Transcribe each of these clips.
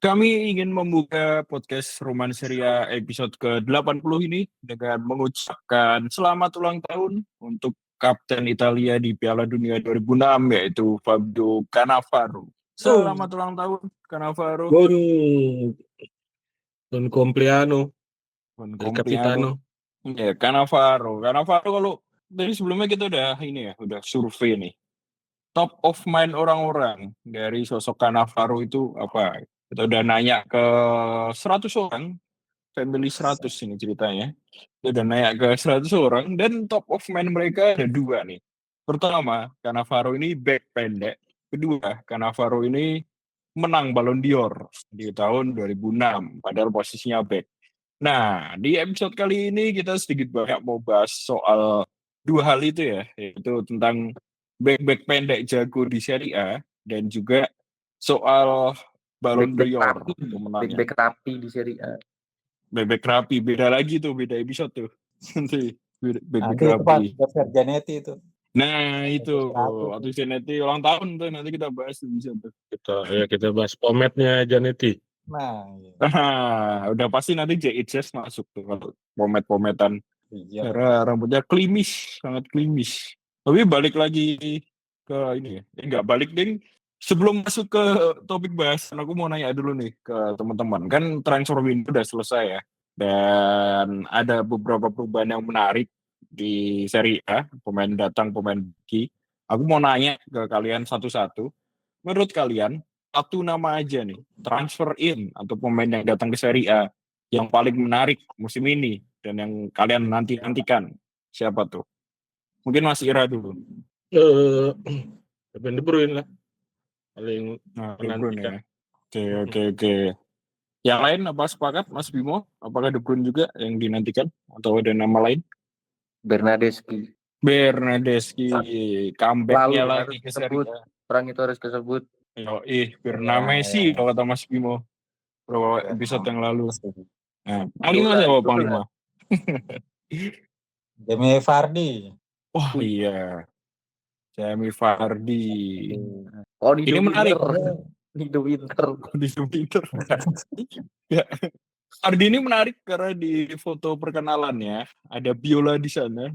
Kami ingin membuka podcast Romanseria episode ke-80 ini dengan mengucapkan selamat ulang tahun untuk Kapten Italia di Piala Dunia 2006 yaitu Fabio Cannavaro. Selamat ulang tahun Cannavaro. Buon compleanno Buon del compleanno. capitano. Ya, Cannavaro. Cannavaro kalau dari sebelumnya kita udah survei nih. Top of mind orang-orang dari sosok Cannavaro itu apa? Kita udah nanya ke 100 orang, family 100 ini ceritanya. Kita udah nanya ke 100 orang, dan top of mind mereka ada dua nih. Pertama, Cannavaro ini back pendek. Kedua, Cannavaro ini menang Ballon d'Or di tahun 2006, padahal posisinya back. Nah, di episode kali ini kita sedikit banyak mau bahas soal dua hal itu ya, yaitu tentang back pendek jago di Serie A dan juga soal Ballon d'Or pemenangnya. Back rapi di Serie A. Back rapi, beda lagi tuh, beda episode tuh. Nanti back Nanti itu Pak, rapi. Dr. Janetti itu. Nah, itu rapi. waktu Janetti ulang tahun tuh, nanti kita bahas di situ. Kita bahas pometnya Janetti. Nah, iya. Udah pasti nanti JHS masuk tuh kalau pomet-pometan. Iya. Karena rambutnya klimis, sangat klimis. Tapi balik lagi ke ini ya. Enggak balik ding. Sebelum masuk ke topik bahasan, aku mau nanya dulu nih ke teman-teman. Kan transfer window udah selesai ya. Dan ada beberapa perubahan yang menarik di Serie A. Pemain datang, pemain pergi. Aku mau nanya ke kalian satu-satu. Menurut kalian, satu nama aja nih, transfer in atau pemain yang datang ke Serie A yang paling menarik musim ini dan yang kalian nantikan, siapa tuh? Mungkin Mas Ira dulu. Kevin De Bruyne lah. Paling De Bruyne ya. menantikan. Oke. Yang lain apa sepakat, Mas Bimo? Apakah De Bruyne juga yang dinantikan atau ada nama lain? Bernadeschi. Comeback-nya Lalu lagi ke Serie A. Orang itu harus disebut. Bernamesi Ya. kalau kata Mas Bimo. Beberapa episode yang lalu. Nah, Panglima Bola, siapa bola. Panglima? Jamie Vardy. Wah iya, Jamie Vardy. Oh, Ini menarik. Di The Winter. Di Twitter. Ya. Vardy ini menarik karena di foto perkenalannya ada biola di sana.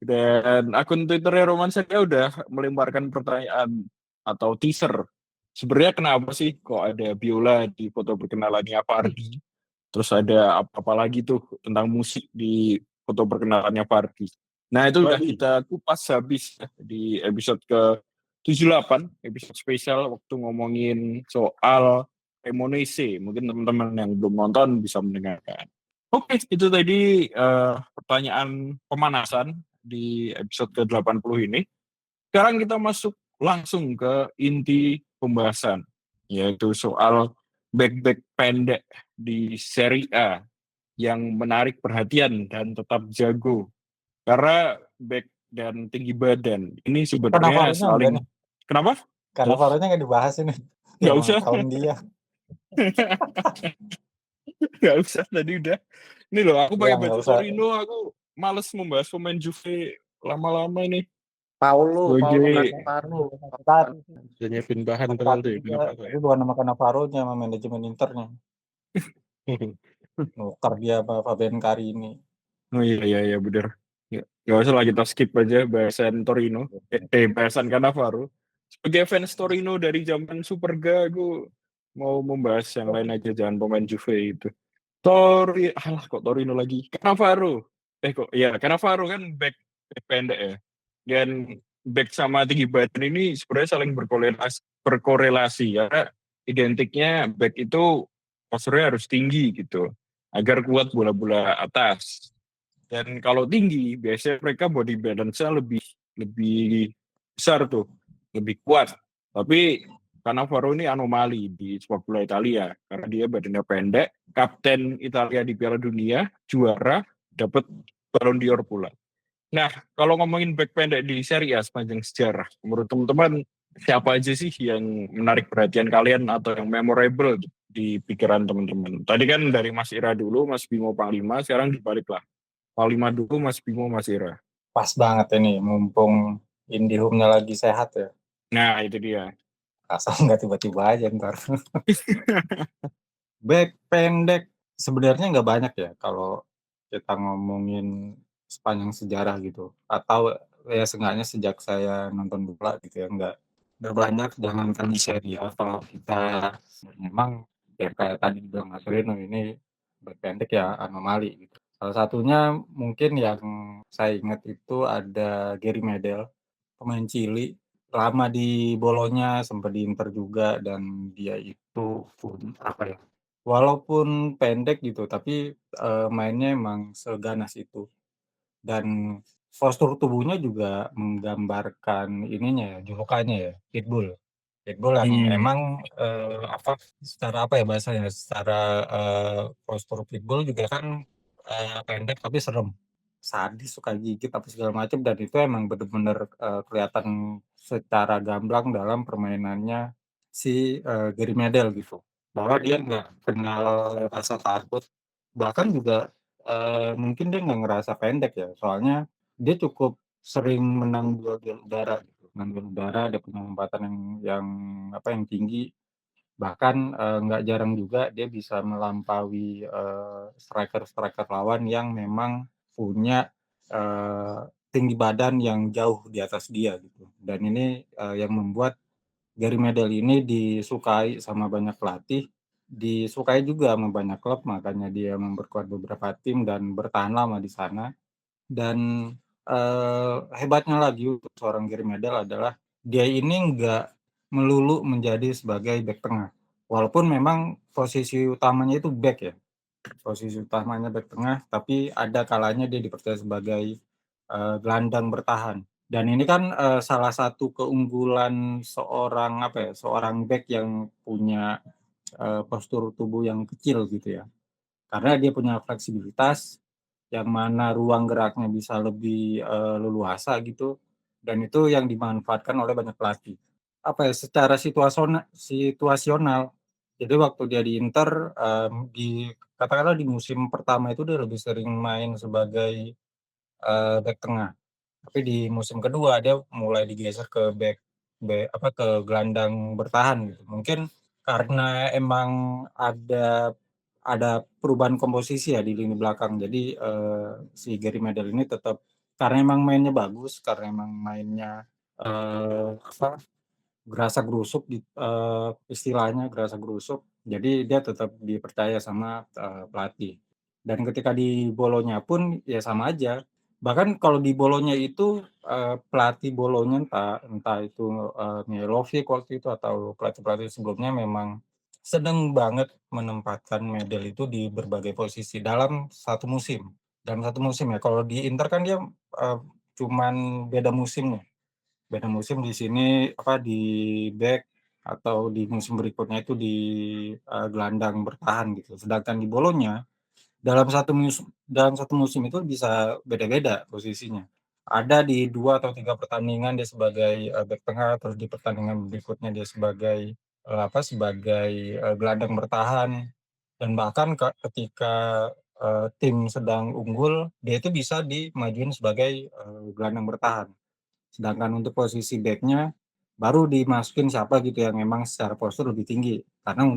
Dan akun Twitternya Romanseria udah melemparkan pertanyaan atau teaser. Sebenarnya kenapa sih kok ada biola di foto perkenalannya Vardy? Terus ada apa lagi tuh tentang musik di foto perkenalannya Vardy. Nah itu udah kita kupas habis di episode ke-78, episode spesial waktu ngomongin soal Cremonese. Mungkin teman-teman yang belum nonton bisa mendengarkan. Oke, itu tadi pertanyaan pemanasan di episode ke-80 ini. Sekarang kita masuk langsung ke inti pembahasan, yaitu soal back-back pendek di Serie A yang menarik perhatian dan tetap jago. Karena back dan tinggi badan ini sebenarnya saling... Kenapa? Karena Cannavaronya nggak dibahas ini. Nggak usah. Tahun dia. Nggak usah, tadi udah. Ini loh, aku pakai baju usah. Torino, aku males membahas pemain Juve lama-lama ini. Paulo Sebagai- Cannavaro. Udah nyiapin bahan nanti. Tapi bukan nama Cannavaronya, sama manajemen Internya. Nuker dia sama Fabian Carini. Oh iya bener. Nggak usah lah, kita skip aja bahasan Torino. Bahasan Cannavaro. Sebagai fans Torino dari zaman Superga, aku mau membahas yang lain aja, jangan pemain Juve itu. Kok Torino lagi? Cannavaro. Cannavaro kan back pendek ya. Dan back sama tinggi badan ini sebenarnya saling berkorelasi ya. Identiknya back itu posturnya harus tinggi gitu, agar kuat bola-bola atas. Dan kalau tinggi, biasanya mereka body balance-nya lebih besar tuh, lebih kuat. Tapi Cannavaro ini anomali di sepak bola Italia karena dia badannya pendek, kapten Italia di Piala Dunia, juara, dapat Ballon d'Or pula. Nah, kalau ngomongin back pendek di Serie A sepanjang sejarah, menurut teman-teman siapa aja sih yang menarik perhatian kalian atau yang memorable di pikiran teman-teman? Tadi kan dari Mas Ira dulu, Mas Bimo Panglima, sekarang dibalik lah. Panglima dulu, Mas Bimo, Mas Ira. Pas banget ini, mumpung Indihome-nya lagi sehat ya. Nah, itu dia. Asal nggak tiba-tiba aja ntar. Back pendek sebenarnya nggak banyak ya kalau kita ngomongin sepanjang sejarah gitu, atau ya seenggaknya sejak saya nonton bola gitu ya, nggak banyak. Jangankan di Serie A, kalau kita memang ya kayak tadi bilang Mas Rino, ini back pendek ya anomali gitu. Salah satunya mungkin yang saya ingat itu ada Gary Medel, pemain Chili, lama di Bolonya, sempat di Inter juga, dan dia itu apa ya, walaupun pendek gitu, tapi mainnya emang seganas itu. Dan postur tubuhnya juga menggambarkan ininya ya, julukannya ya, Pitbull. Pitbull yang emang apa, secara apa ya bahasanya, secara postur Pitbull juga kan pendek tapi serem. Sadis, suka gigit apa segala macam, dan itu emang bener-bener kelihatan secara gamblang dalam permainannya si Gary Medel gitu. Bahwa dia nggak kenal rasa takut, bahkan juga mungkin dia nggak ngerasa pendek ya, soalnya dia cukup sering menang duel udara gitu. Menang duel udara, dia punya lompatan yang apa, yang tinggi. Bahkan nggak jarang juga dia bisa melampaui striker-striker lawan yang memang punya tinggi badan yang jauh di atas dia gitu. Dan ini yang membuat Gary Medel ini disukai sama banyak pelatih, disukai juga sama banyak klub, makanya dia memperkuat beberapa tim dan bertahan lama di sana. Dan hebatnya lagi untuk seorang Gary Medel adalah dia ini nggak melulu menjadi sebagai bek tengah. Walaupun memang posisi utamanya itu bek ya, posisi utamanya bek tengah, tapi ada kalanya dia dipercaya sebagai gelandang bertahan. Dan ini kan salah satu keunggulan seorang apa ya, seorang bek yang punya postur tubuh yang kecil gitu ya. Karena dia punya fleksibilitas, yang mana ruang geraknya bisa lebih leluasa gitu, dan itu yang dimanfaatkan oleh banyak pelatih. Apa ya, secara situasional. Jadi waktu dia di Inter, di katakanlah di musim pertama itu dia lebih sering main sebagai bek tengah. Tapi di musim kedua dia mulai digeser ke ke gelandang bertahan gitu. Mungkin karena emang ada perubahan komposisi ya di lini belakang. Jadi si Gary Medel ini tetap, karena emang mainnya bagus, karena emang mainnya apa, gerasa gerusuk istilahnya gerasa gerusuk. Jadi dia tetap dipercaya sama pelatih. Dan ketika di Bolonya pun ya sama aja. Bahkan kalau di Bolonya itu pelatih Bolonya entah itu Mihajlovic waktu itu atau pelatih-pelatih sebelumnya memang seneng banget menempatkan Medel itu di berbagai posisi dalam satu musim. Dalam satu musim ya. Kalau di Inter kan dia cuman beda musim nih. Beda musim di sini apa, di back, atau di musim berikutnya itu di gelandang bertahan gitu. Sedangkan di Bolonya dalam satu musim itu bisa beda-beda posisinya. Ada di 2 atau 3 pertandingan dia sebagai back tengah, terus di pertandingan berikutnya dia sebagai gelandang bertahan, dan bahkan ketika tim sedang unggul, dia itu bisa dimajuin sebagai gelandang bertahan. Sedangkan untuk posisi back-nya baru dimasukin siapa gitu yang memang secara postur lebih tinggi, karena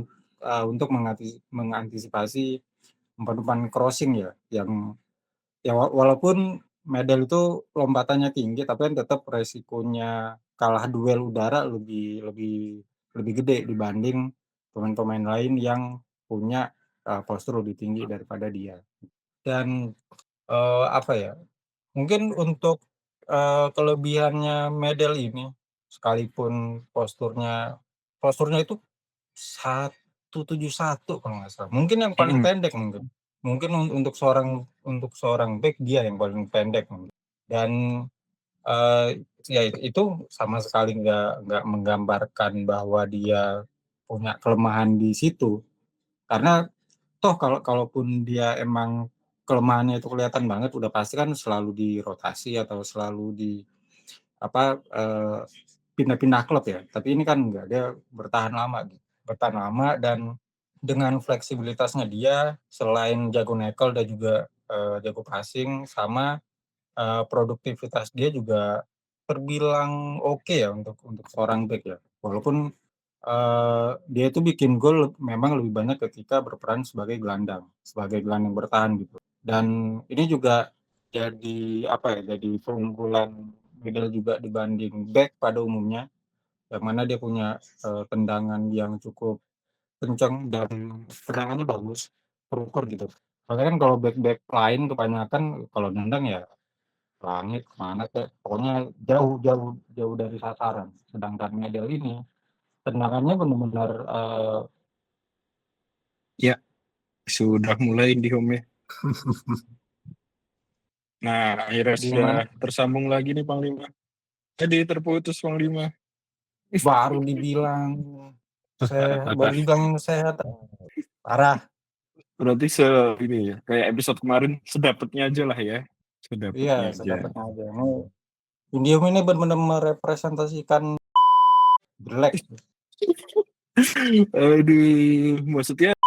untuk mengantisipasi umpan-umpan crossing ya, yang ya walaupun Medel itu lompatannya tinggi, tapi kan tetap resikonya kalah duel udara lebih lebih lebih gede dibanding pemain-pemain lain yang punya postur lebih tinggi daripada dia. Dan apa ya, mungkin untuk kelebihannya Medel ini, sekalipun posturnya itu 171 kalau nggak salah. Mungkin yang paling pendek mungkin. Mungkin untuk seorang bek dia yang paling pendek mungkin. Dan ya itu sama sekali nggak menggambarkan bahwa dia punya kelemahan di situ. Karena toh kalaupun dia emang kelemahannya itu kelihatan banget, udah pasti kan selalu dirotasi atau selalu apa, pindah-pindah klub ya. Tapi ini kan enggak, dia bertahan lama, dan dengan fleksibilitasnya dia, selain jago nekel dan juga jago passing, sama produktivitas dia juga terbilang oke ya untuk seorang bek ya. Walaupun dia itu bikin gol memang lebih banyak ketika berperan sebagai gelandang bertahan gitu. Dan ini juga jadi jadi keunggulan Middle juga dibanding back pada umumnya, yang mana dia punya tendangan yang cukup kencang dan tendangannya bagus, terukur gitu. Soalnya kan kalau back lain kebanyakan kalau nendang ya langit kemana kek, pokoknya jauh dari sasaran. Sedangkan Medel ini tendangannya benar-benar Sudah mulai di home ya. Nah, akhirnya Di sudah mana? tersambung lagi nih Panglima. Jadi terputus Panglima. baru dibilang baru dibilang sehat, parah. Berarti ini ya, kayak episode kemarin sedapatnya aja lah ya. Sedapatnya Iya, aja. sedapatnya aja. Indium ini benar-benar merepresentasikan jelek. Aduh, maksudnya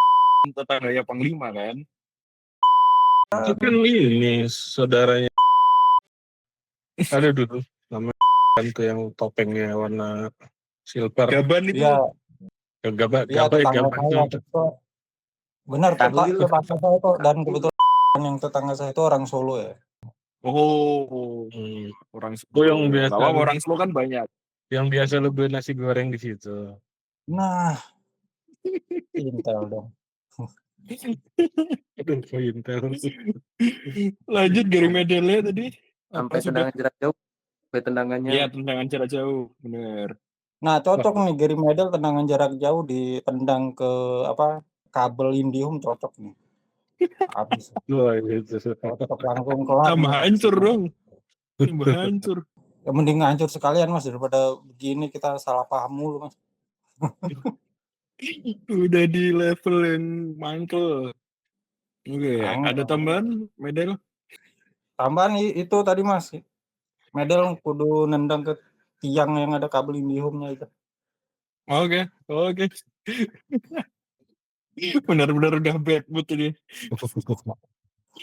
tetangganya Panglima kan? Itu kan ini saudaranya ada dulu namanya kan tuh yang topengnya warna silver. Gaban itu. Iya, Gabah tetangga saya tuh. itu benar Tanwil. tetangga saya itu, dan kebetulan yang tetangga saya itu orang Solo ya. Oh, orang Gue Solo. yang biasa Gak apa-apa, orang Solo kan banyak. yang biasa lu beli nasi goreng di situ. Nah, intel dong. Aduh, intel. Lanjut Gary Medel tadi. Sampai Apa sudah? tendangan jarak jauh. Sampai tendangannya. Iya, tendangan jarak jauh, bener. Nah, cocok nih Gary Medel tendangan jarak jauh ditendang ke kabel Indium, cocok nih. Habis. Wah, itu. Cocok langsung kelar. Tambah hancur dong. Tambah hancur. Ya mending hancur sekalian Mas, daripada begini kita salah paham mulu Mas. Udah di level yang mangkel. Oke, ada tambahan Medel? Tambahan itu tadi Mas, Medel kudu nendang ke tiang yang ada kabel Indiumnya itu. Oke. Benar-benar udah bad mood ini.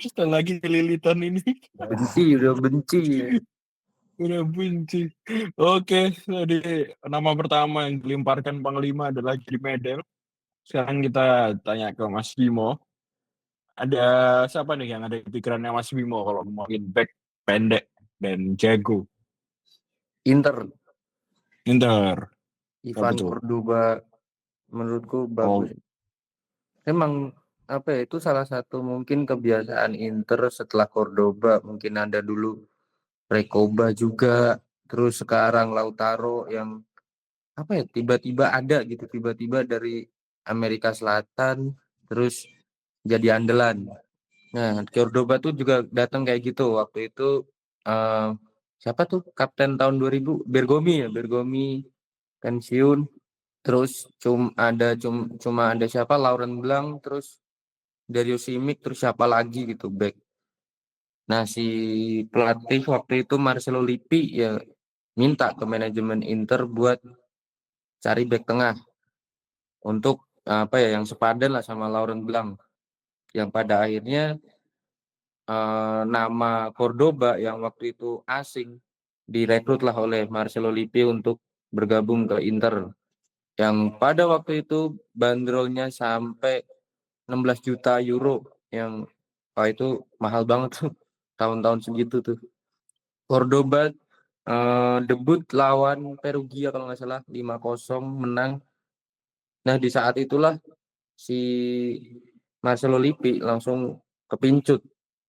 Setelah lagi lilitan ini. Udah benci. Udah benci. Oke, tadi nama pertama yang dilemparkan Panglima adalah Gary Medel. Sekarang kita tanya ke Mas Bimo. Ada siapa nih yang ada di pikirannya Mas Bimo kalau ngomongin back pendek dan jago? Inter. Ivan betul. Cordoba menurutku bagus. Emang itu salah satu mungkin kebiasaan Inter setelah Cordoba, mungkin ada dulu Recoba juga, terus sekarang Lautaro yang tiba-tiba ada gitu, tiba-tiba dari Amerika Selatan terus jadi andalan. Nah, Cordoba tuh juga datang kayak gitu waktu itu. Siapa tuh kapten tahun 2000? Bergomi pensiun. Terus cuma ada siapa, Laurent Blanc, terus Dario Simic, terus siapa lagi gitu back. Nah, si pelatih waktu itu Marcelo Lippi ya minta ke manajemen Inter buat cari back tengah untuk yang sepadan lah sama Laurent Blanc, yang pada akhirnya nama Cordoba yang waktu itu asing direkrutlah oleh Marcelo Lippi untuk bergabung ke Inter, yang pada waktu itu bandrolnya sampai 16 juta euro, yang itu mahal banget tuh tahun-tahun segitu tuh. Cordoba debut lawan Perugia kalau nggak salah 5-0 menang. Nah, di saat itulah si Marcelo Lippi langsung kepincut,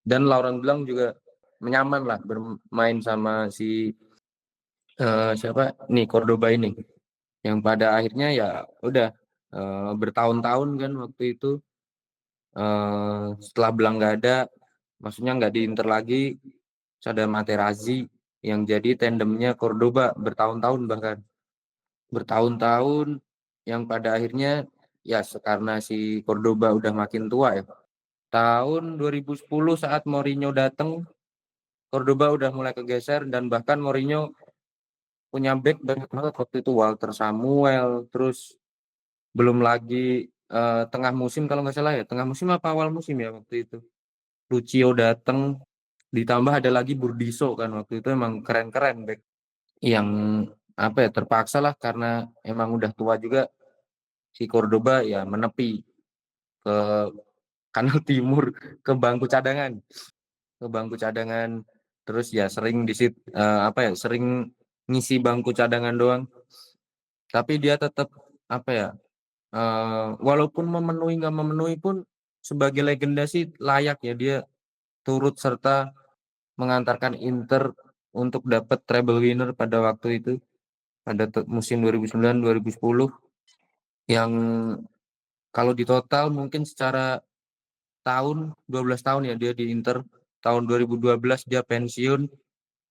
dan Laurent Blanc juga menyaman lah bermain sama si siapa nih, Cordoba ini, yang pada akhirnya ya udah bertahun-tahun kan waktu itu setelah Blanc nggak ada, maksudnya nggak di Inter lagi, ada Materazzi yang jadi tandemnya Cordoba bahkan bertahun-tahun, yang pada akhirnya ya karena si Cordoba udah makin tua ya. Tahun 2010 saat Mourinho datang, Cordoba udah mulai kegeser, dan bahkan Mourinho punya back banyak banget waktu itu, Walter Samuel, terus belum lagi tengah musim kalau nggak salah ya, tengah musim apa awal musim ya waktu itu, Lucio datang, ditambah ada lagi Burdiso kan waktu itu, emang keren-keren back yang terpaksa lah karena emang udah tua juga si Cordoba ya menepi ke kanal timur, ke bangku cadangan terus ya sering sering ngisi bangku cadangan doang, tapi dia tetap walaupun nggak memenuhi pun sebagai legenda sih layak ya dia turut serta mengantarkan Inter untuk dapat treble winner pada waktu itu, pada musim 2009-2010 yang kalau di total mungkin secara tahun 12 tahun ya dia di Inter. Tahun 2012 dia pensiun.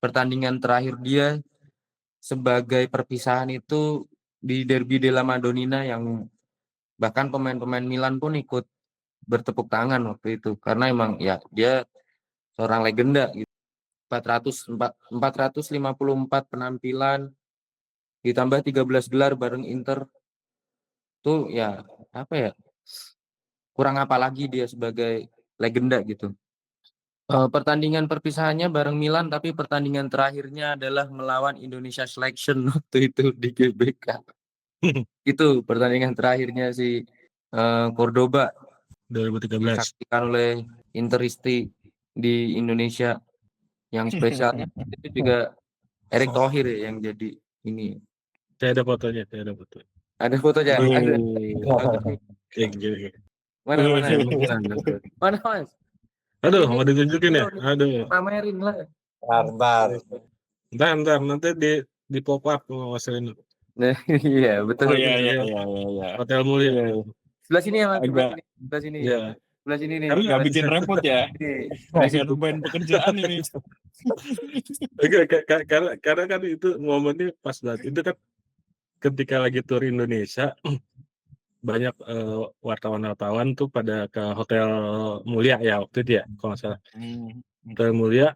Pertandingan terakhir dia sebagai perpisahan itu di Derby della Madonnina yang bahkan pemain-pemain Milan pun ikut bertepuk tangan waktu itu karena emang ya dia seorang legenda gitu. 454 penampilan ditambah 13 gelar bareng Inter tuh ya kurang apa lagi dia sebagai legenda gitu. Pertandingan perpisahannya bareng Milan, tapi pertandingan terakhirnya adalah melawan Indonesia Selection waktu itu di GBK. Itu pertandingan terakhirnya si Cordoba 2013. disaksikan oleh Interisti di Indonesia. Yang spesialnya itu juga Erick Thohir ya, yang jadi ini. Saya ada fotonya, saya ada foto. Ada fotonya? Ada. Kayak gini. Mana? Mana Mas? Aduh, mau ditunjukin ya? Aduh. Pamerin lah. Bentar. Bentar, nanti di pop up Mas Rino. Nah, iya betul. Iya. Hotel Mulia. Sebelah sini ya Mas, Agak- sebelah sini. Iya. Sebelah sini nih. Karena nggak bikin repot ya. Nggak beban pekerjaan ini. Karena kan itu momennya pas banget. Itu kan ketika lagi tur Indonesia, banyak wartawan-wartawan tuh pada ke Hotel Mulia ya waktu itu ya, kalau nggak salah. Hotel Mulia,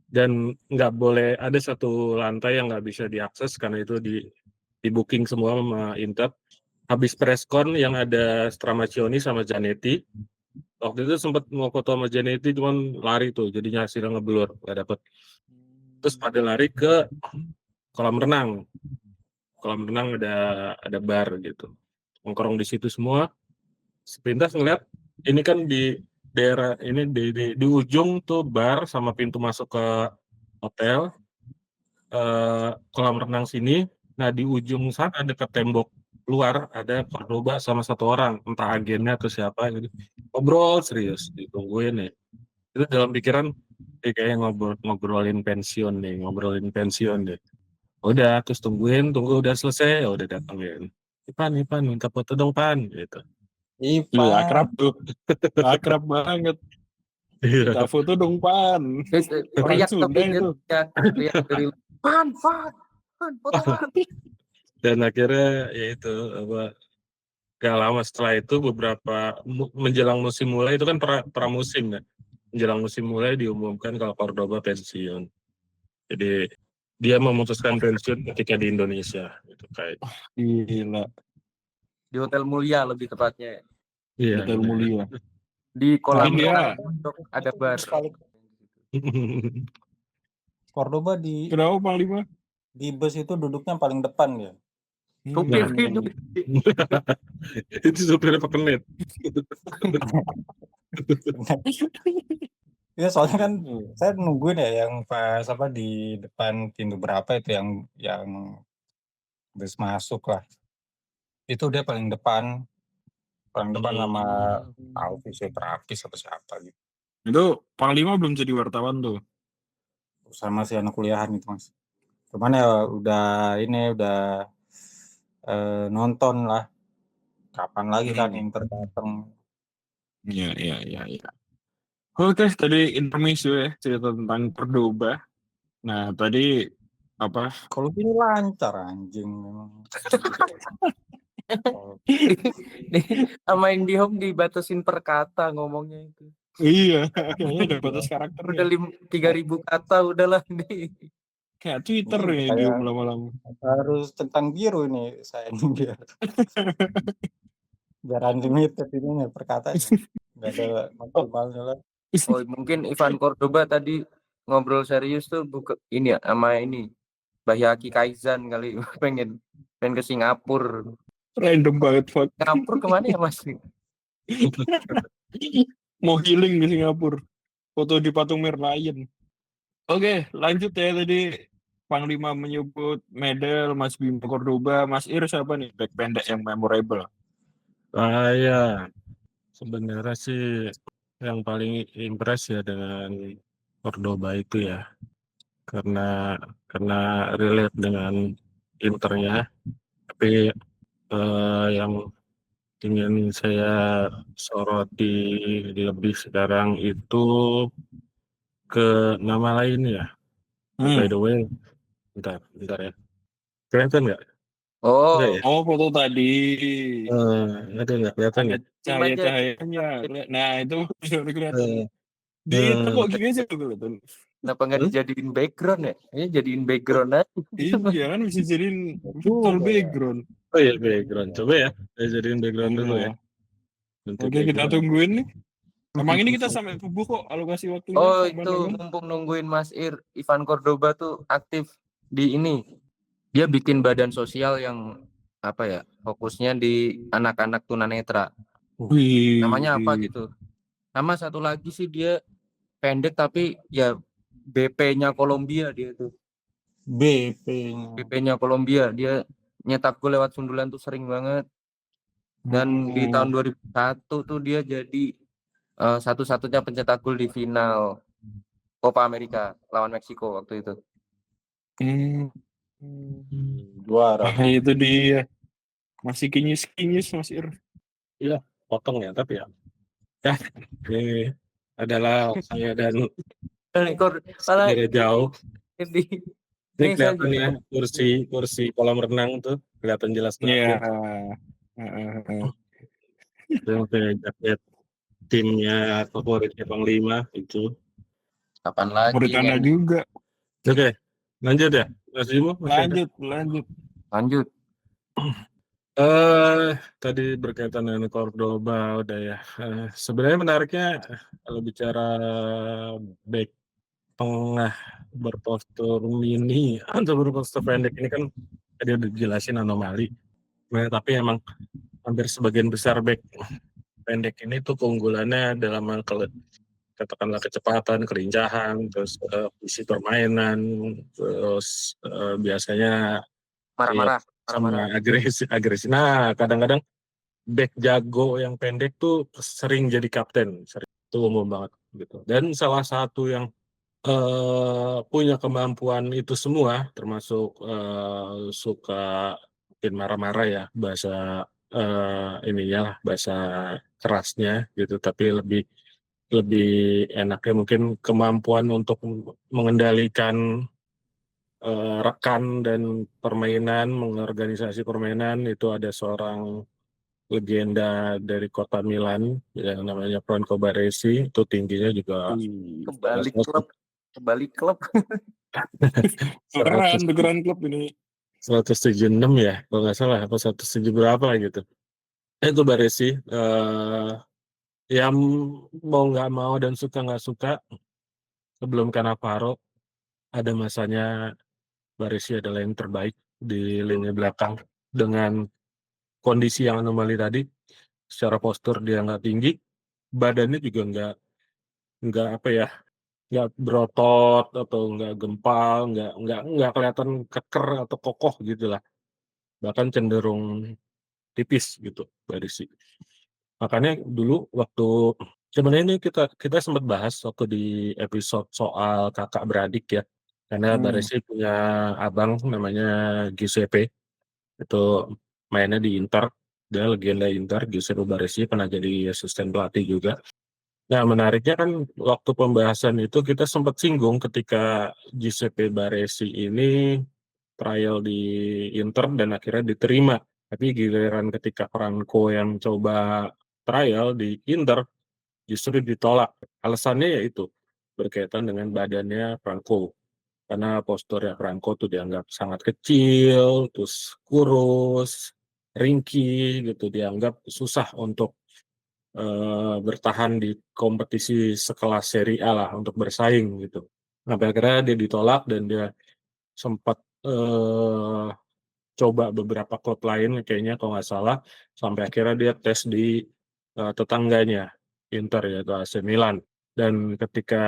dan nggak boleh ada satu lantai yang nggak bisa diakses karena itu di booking semua sama Inter. Habis preskon yang ada Stramaccioni sama Zanetti, waktu itu sempat mau foto sama Zanetti cuman lari tuh, jadinya hasilnya ngeblur, nggak dapet. Terus pada lari ke kolam renang. Kolam renang ada bar gitu, nongkrong di situ semua. Sepintas ngeliat ini kan di daerah ini di ujung tuh bar sama pintu masuk ke hotel, kolam renang sini. Nah di ujung sana dekat tembok luar ada Cordoba sama satu orang, entah agennya atau siapa gitu. Ngobrol serius, ditungguin nih. Itu dalam pikiran kayak ngobrolin pensiun deh. Udah, terus tunggu udah selesai, ya udah datangin. Ipan, minta foto dong Pan, gitu. Lu akrab tuh. Akrab banget. Kita foto dong Pan. Orang Riak Sunda tapi itu. riak dari Pan, foto Pan. Dan akhirnya ya itu gak lama setelah itu beberapa menjelang musim mulai itu kan pramusim ya. Menjelang musim mulai diumumkan kalau Cordoba pensiun. Jadi dia memutuskan pensiun ketika di Indonesia gitu kayak. Gila. Di Hotel Mulia lebih tepatnya. Iya. Hotel Mulia. Di kolam Tapi dia- renang ada bar. Cordoba Kenapa Panglima? di bus itu duduknya paling depan ya. Supir hidup. Itu supirnya pekenet. Iya soalnya kan saya nungguin ya yang pas di depan pintu berapa itu yang bus masuk lah. Itu dia paling depan sama tahu fisioterapis atau siapa gitu. Itu Panglima belum jadi wartawan tuh. Sama si anak kuliahan itu Mas. Cuman ya udah nonton lah. Kapan lagi kan Inter datang. Iya. Oke, tadi intermezzo ya, cerita tentang Cordoba. Nah, tadi apa? Kalau gini lancar anjing memang. Sama IndiHome dibatasin per kata ngomongnya itu. Iya, kayaknya udah batas karakter. Udah 3.000 kata udahlah nih. Kayak Twitter Iya, ya, kayak- dia lama-lama. Harus tentang biru ini saya ini biar unlimited ini perkataannya. Nggak ada maksimalnya lah. Oh, mungkin Ivan Cordoba tadi ngobrol serius tuh ini ya sama ini Bayaki Kaizan kali pengen ke Singapura. Random banget, fuck. Singapura kemana ya Mas? Mau healing di Singapura. Foto di patung Merlion. Oke, lanjut ya tadi. Panglima menyebut medal Mas Bima Cordoba. Mas Ir siapa nih back pendek yang memorable? Ya, sebenarnya sih yang paling impress ya dengan Cordoba itu ya, karena relate dengan Internya. Tapi yang ingin saya soroti lebih sekarang itu ke nama lain ya. By the way, bentar ya. Kelihatan nggak? Oh, Enggak ya? Oh, foto tadi. Ada nggak kelihatan Ada nggak? cahaya-cahayanya. Nah, itu baru kelihatan. Eh, Di itu eh, kok gini aja tuh kelihatan. kenapa nggak dijadiin background ya? Ini jadiin background aja. Iya kan bisa jadiin virtual background. Oh iya, background. Coba ya, saya jadiin background dulu ya. Iya. Untuk Oke, kita background. tungguin nih. Emang ini kita sampai subuh kok alokasi waktunya. Oh, Bang itu Daman. mumpung nungguin Mas Ir, Ivan Cordoba tuh aktif di ini. Dia bikin badan sosial yang apa ya? Fokusnya di anak-anak tunanetra. Wih. Namanya apa gitu? Sama satu lagi sih dia pendek tapi ya BP-nya Kolombia dia tuh. BP-nya. BP-nya Kolombia, dia nyetak gol lewat sundulan tuh sering banget. Dan di tahun 2001 tuh dia jadi satu-satunya pencetak gol di final Copa America lawan Meksiko waktu itu. Hmm. Juara. Ah, itu dia. Masih kinyis-kinyis Mas Ir. Iya, potong ya, tapi ya. Ya, ini adalah saya dan Malah dari jauh. ini Ini ini saya kelihatan ya, kursi kolam renang tuh kelihatan jelas Iya. banget. Heeh. Yang saya lihat timnya favoritnya Panglima itu. kapan lagi Murid Anda kan? juga. Oke, lanjut ya, Mas Bimo. Lanjut. Lanjut. Tadi berkaitan dengan Cordoba udah ya. Sebenarnya menariknya kalau bicara back tengah berpostur mini atau berpostur pendek ini kan tadi udah dijelasin anomali. Nah, tapi emang hampir sebagian besar back pendek ini tuh keunggulannya dalam hal katakanlah kecepatan, kelincahan, terus visi permainan, terus biasanya Marah-marah. sama agresi. Nah, kadang-kadang back jago yang pendek tuh sering jadi kapten, itu umum banget gitu. Dan salah satu yang punya kemampuan itu semua, termasuk suka mungkin marah-marah ya, bahasa ininya lah, bahasa kerasnya gitu, tapi lebih enaknya mungkin kemampuan untuk mengendalikan rekan dan permainan, mengorganisasi permainan. Itu ada seorang legenda dari kota Milan yang namanya Franco Baresi, itu tingginya juga Kembali klub. Tukeran klub ini. 176 ya, kalau nggak salah, apa 107 berapa gitu. Itu Baresi, yang mau nggak mau dan suka nggak suka, sebelum Cannavaro, ada masanya Baresi adalah yang terbaik di lini belakang dengan kondisi yang anomali tadi. Secara postur dia nggak tinggi, badannya juga nggak apa ya, nggak berotot atau nggak gempal, nggak kelihatan keker atau kokoh gitu lah, bahkan cenderung tipis gitu Baresi. Makanya dulu waktu sebenarnya ini kita sempat bahas waktu di episode soal kakak beradik ya, karena Baresi punya abang namanya Giuseppe, itu mainnya di Inter, dia legenda Inter. Giuseppe Baresi pernah jadi asisten pelatih juga. Nah, menariknya kan waktu pembahasan itu kita sempat singgung ketika Giuseppe Baresi ini trial di Inter dan akhirnya diterima. Tapi giliran ketika Franco yang coba trial di Inter justru ditolak. Alasannya yaitu berkaitan dengan badannya Franco. Karena posturnya Franco tuh dianggap sangat kecil, terus kurus, ringkih gitu, dianggap susah untuk bertahan di kompetisi sekelas Serie A lah, untuk bersaing gitu. Sampai akhirnya dia ditolak dan dia sempat eh, coba beberapa klub lain kayaknya kalau nggak salah, sampai akhirnya dia tes di tetangganya Inter yaitu AC Milan. Dan ketika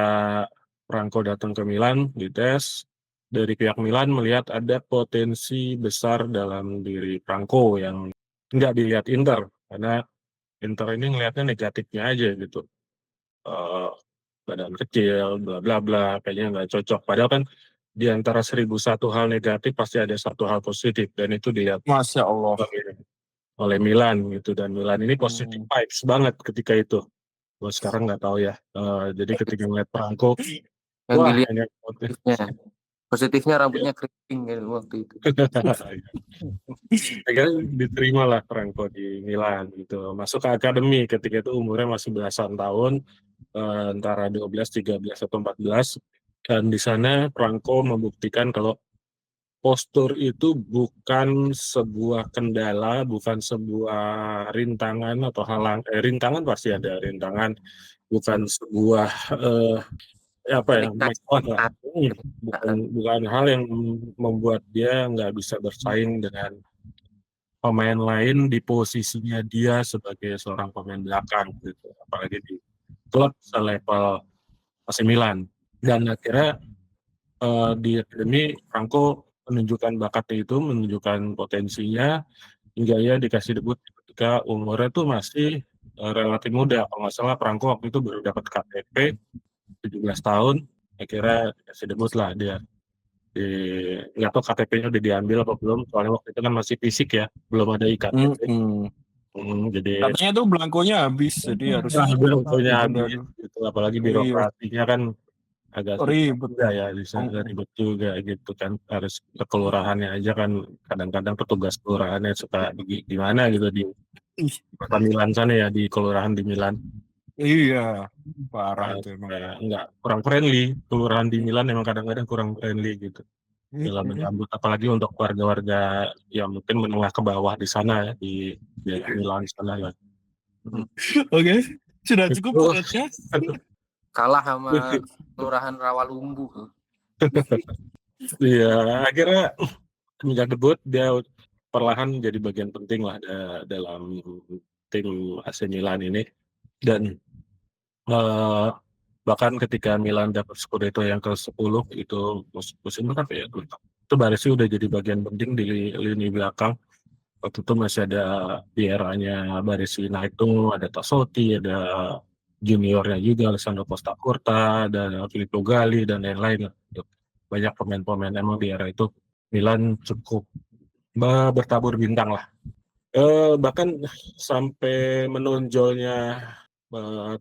Franco datang ke Milan dites, dari pihak Milan melihat ada potensi besar dalam diri Franco yang nggak dilihat Inter, karena Inter ini ngelihatnya negatifnya aja gitu. Eh, Badan kecil, bla bla bla, kayaknya nggak cocok. Padahal kan di antara 1001 hal negatif pasti ada satu hal positif, dan itu dilihat Masya Allah. oleh Milan gitu. Dan Milan ini positif Hmm. vibes banget ketika itu. Gue sekarang nggak tahu ya. Jadi ketika ngeliat Franco, Yang wah dilihat ini positifnya. Positifnya rambutnya keriting gitu waktu itu. akhirnya diterima lah Franco di Milan gitu. Masuk ke akademi ketika itu umurnya masih belasan tahun, antara 12, 13 atau 14. Dan di sana Franco membuktikan kalau postur itu bukan sebuah kendala, bukan sebuah rintangan atau rintangan pasti ada rintangan, bukan sebuah apa ya masalah, bukan hal yang membuat dia nggak bisa bersaing dengan pemain lain di posisinya dia sebagai seorang pemain belakang gitu, apalagi di klub selevel AC Milan. Dan akhirnya di akademi Franco menunjukkan bakatnya itu, menunjukkan potensinya, hingga ia dikasih debut ketika umurnya tuh masih relatif muda. Kalau nggak salah Franco waktu itu baru dapat KTP 17 tahun, akhirnya dikasih debut lah dia. Nggak tahu KTP-nya udah diambil apa belum, soalnya waktu itu kan masih fisik ya, belum ada iktp. Jadi Katanya tuh belangkonya habis, jadi harus belangkonya bikin habis baru. gitu, apalagi Iya, birokrasinya kan agak susah ribet. juga ya, bisa ribet juga gitu kan, harus ke kelurahannya aja kan, kadang-kadang petugas kelurahannya suka gimana gitu di kota Milan sana ya, di kelurahan di Milan. Iya, parah itu emang. Enggak, kurang friendly, kelurahan di Milan emang kadang-kadang kurang friendly gitu dalam menyambut, apalagi untuk warga-warga yang mungkin menengah ke bawah di sana ya, di Milan sana ya. Oke, sudah cukup Itu podcast. Kalah sama kelurahan Rawalumbu. Iya, akhirnya semenjak debut dia perlahan jadi bagian penting lah dalam tim AC Milan ini. Dan bahkan ketika Milan dapat Scudetto yang ke-10 itu musim berapa ya? Itu Baresi udah jadi bagian penting di lini belakang. Waktu itu masih ada di eranya Baresi naik tuh, ada Tassotti, ada juniornya juga, Alessandro Costa Curta, ada Filippo Galli, dan lain-lain. Banyak pemain-pemain emang di era itu Milan cukup bertabur bintang lah. Bahkan sampai menonjolnya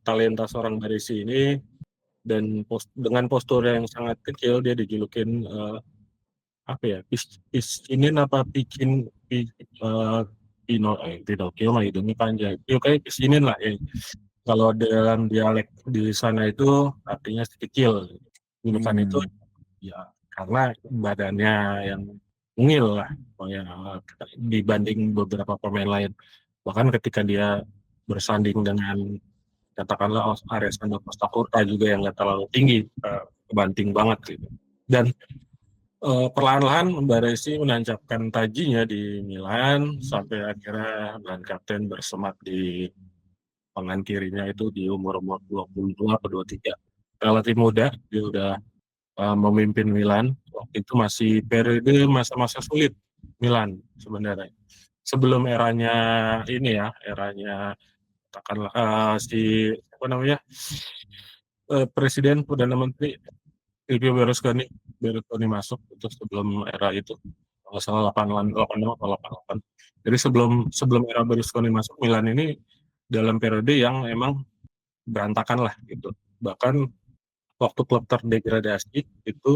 talenta seorang Baresi ini, dan dengan postur yang sangat kecil dia dijulukin apa ya, piscinin apa pikin Pinocchio mah hidungnya panjang, yuk kayak piscinin lah ya. Kalau dalam dialek di sana itu artinya si kecil. Julukan itu ya karena badannya yang mungil lah, yang dibanding beberapa pemain lain. Bahkan ketika dia bersanding dengan katakanlah Alessandro Costa Curta juga yang nggak terlalu tinggi, kebanting banget gitu. Dan perlahan-lahan Baresi menancapkan tajinya di Milan sampai akhirnya dan kapten bersemak di lengan kirinya itu di umur 22 atau 23. Relatif muda, dia udah memimpin Milan. Waktu itu masih periode masa-masa sulit Milan sebenarnya. Sebelum eranya ini ya, eranya katakanlah si apa namanya, Presiden Perdana Menteri Silvio Berlusconi masuk, itu sebelum era itu, kalau salah 86 atau 88. Jadi sebelum era Berlusconi masuk, Milan ini dalam periode yang emang berantakan lah gitu. Bahkan waktu klub terdegradasi itu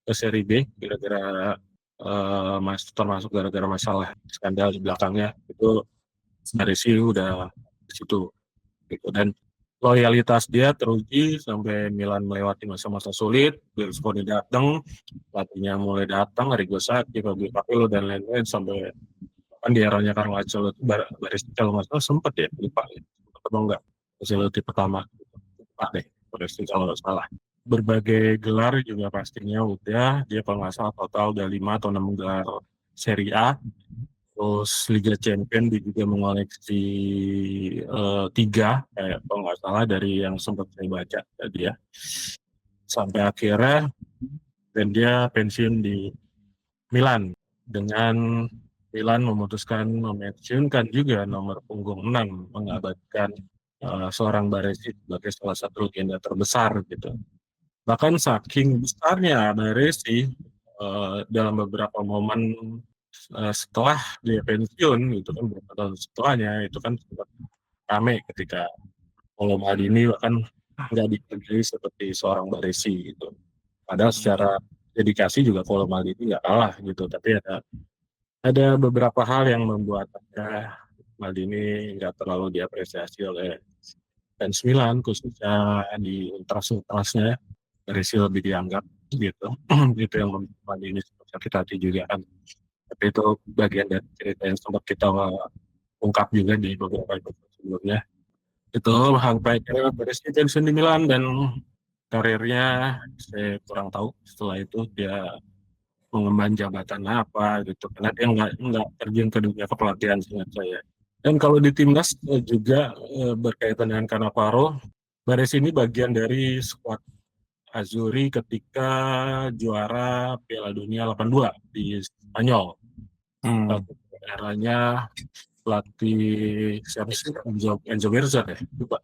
ke Serie B, gara-gara termasuk gara-gara masalah skandal di belakangnya, itu Baresi udah di situ gitu. Dan loyalitas dia teruji sampai Milan melewati masa-masa sulit, Berlusconi datang, pelatihnya mulai datang, Arrigo Sacchi, Fabio Capello, dan lain-lain, sampai kan di eranya Carlo Ancelotti, Baresi kalau nggak salah sempat ya, lupa ya, atau enggak, Ancelotti pertama, lupa deh, Baresi kalau nggak salah. berbagai gelar juga pastinya udah. Dia kalau nggak salah total udah 5 atau 6 gelar Serie A. Terus Liga Champion dia juga mengoleksi 3 kayak kalau nggak salah dari yang sempat saya baca tadi ya. Sampai akhirnya dan dia pensiun di Milan dengan Milan memutuskan memensiunkan juga nomor punggung 6 mengabadikan seorang Baresi sebagai salah satu legenda terbesar gitu. Bahkan saking besarnya Baresi dalam beberapa momen setelah dia pensiun gitu kan beberapa tahun setelahnya itu kan sempat rame ketika Paolo Maldini bahkan nggak dihargai seperti seorang Baresi gitu. Padahal secara dedikasi juga Paolo Maldini nggak kalah gitu, tapi ada beberapa hal yang membuat Maldini nggak terlalu diapresiasi oleh fans Milan khususnya di ultras-ultrasnya. Baresi lebih dianggap gitu. Itu yang membuat Maldini sakit hati juga kan. Tapi itu bagian dari cerita yang sempat kita ungkap juga di beberapa episode sebelumnya. Itu sampai akhirnya Baresi pensiun di Milan dan karirnya saya kurang tahu setelah itu dia mengemban jabatan apa gitu karena dia nggak terjun ke dunia kepelatihan seingat saya. Dan kalau di timnas juga berkaitan dengan Cannavaro, Baresi ini bagian dari skuad Azzurri ketika juara Piala Dunia 82 di Spanyol. Eranya pelatih siapa sih? Enzo Berzat ya? Lupa.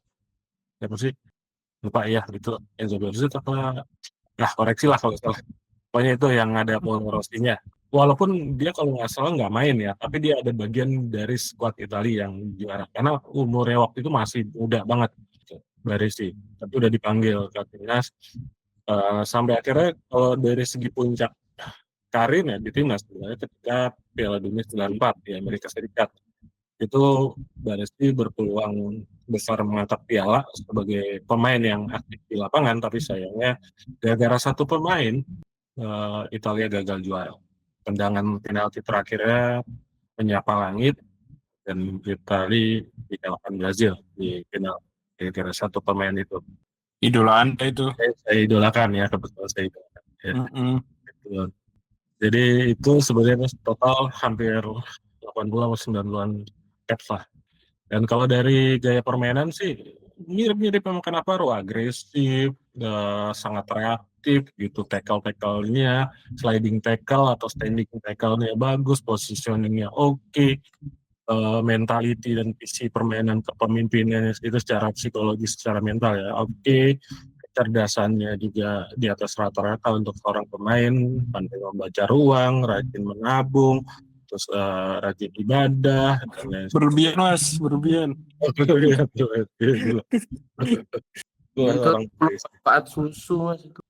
Siapa sih? Lupa ya gitu. Enzo Berzat apa? Nah koreksi lah kalau salah. Pokoknya itu yang ada Paul Rossi-nya. Walaupun dia kalau nggak salah nggak main ya, tapi dia ada bagian dari skuad Italia yang juara. Karena umurnya waktu itu masih muda banget, Baresi. Tapi udah dipanggil ke timnas. Sampai akhirnya kalau dari segi puncak karirnya di timnas sebenarnya ketika Piala Dunia 94 di Amerika Serikat itu Baresi berpeluang besar mengangkat piala sebagai pemain yang aktif di lapangan, tapi sayangnya gara-gara satu pemain Italia gagal juara. Tendangan penalti terakhirnya menyapa langit dan Italia dikalahkan Brazil di final gara-gara satu pemain itu. Idola Anda itu. Saya idolakan ya, kebetulan saya idolakan. Ya. Gitu. Jadi itu sebenarnya total hampir 80-90-an caps lah. Dan kalau dari gaya permainan sih mirip-mirip sama Cannavaro, agresif, sangat reaktif gitu, tackle-tackle-nya, sliding tackle atau standing tackle-nya bagus, positioning-nya oke, mentality dan visi permainan kepemimpinannya itu secara psikologis, secara mental ya oke, kecerdasannya juga di atas rata-rata untuk seorang pemain, pandai membaca ruang, rajin menabung, terus rajin ibadah dan lain Berlebihan mas, berlebihan. Itu manfaat susu mas itu.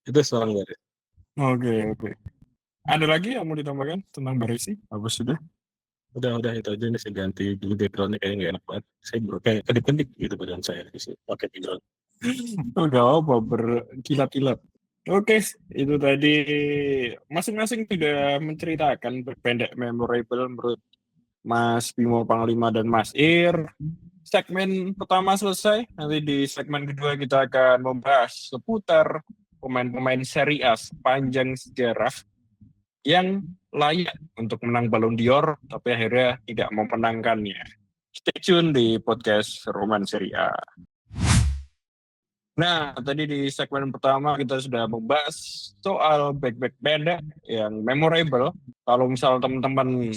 Itu seorang Baresi. Oke. Ada lagi yang mau ditambahkan tentang Baresi? Apa sudah? Udah itu aja nih, saya ganti dulu backgroundnya kayaknya nggak enak banget. Saya kayak kedip-kedip gitu badan saya di sini pakai background. Gak apa, berkilat-kilat. Oke, itu tadi masing-masing sudah menceritakan pendek memorable menurut Mas Bimo Panglima dan Mas Ir. Segmen pertama selesai, nanti di segmen kedua kita akan membahas seputar pemain-pemain Serie A sepanjang sejarah yang layak untuk menang Ballon d'Or, tapi akhirnya tidak memenangkannya. Stay tune di podcast Roman Serie A. Nah, tadi di segmen pertama kita sudah membahas soal back-back pendek yang memorable. Kalau misal teman-teman